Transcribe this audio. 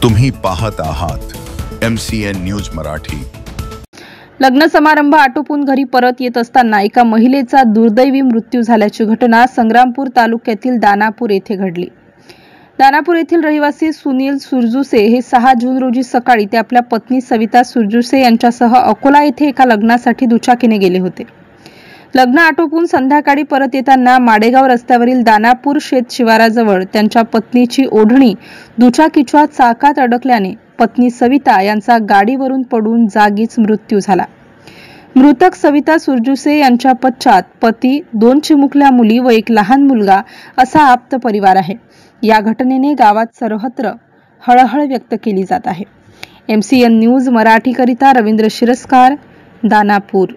तुम्ही पाहत आहात MCN न्यूज मराठी। लग्न समारंभ आटोपून घरी परत येत असताना एका महिलेचा दुर्दैवी मृत्यू झाल्याची घटना संग्रामपूर तालुक्यातील दानापूर येथे घडली। दानापूर येथील रहिवासी सुनील सुरजुसे हे 6 जून रोजी सकाळी ते आपल्या पत्नी सविता सुरजुसे यांच्यासह अकोला येथे एका लग्नासाठी दुचाकीने गेले होते। लग्न आटोपून संध्याकाळी परत येताना माडेगाव रस्त्यावरील दानापूर शेत शिवाराजवळ त्यांच्या पत्नीची ओढणी दुचाकीच्या चाकात अडकल्याने पत्नी सविता यांचा गाडीवरून पडून जागीच मृत्यू झाला। मृतक सविता सुरजुसे यांच्या पश्चात पती, 2 चिमुकल्या मुली व एक लहान मुलगा असा आप्त परिवार आहे। या घटनेने गावात सर्वत्र हळहळ व्यक्त केली जात आहे। MCN न्यूज मराठी करिता रवींद्र शिरस्कार, दानापूर।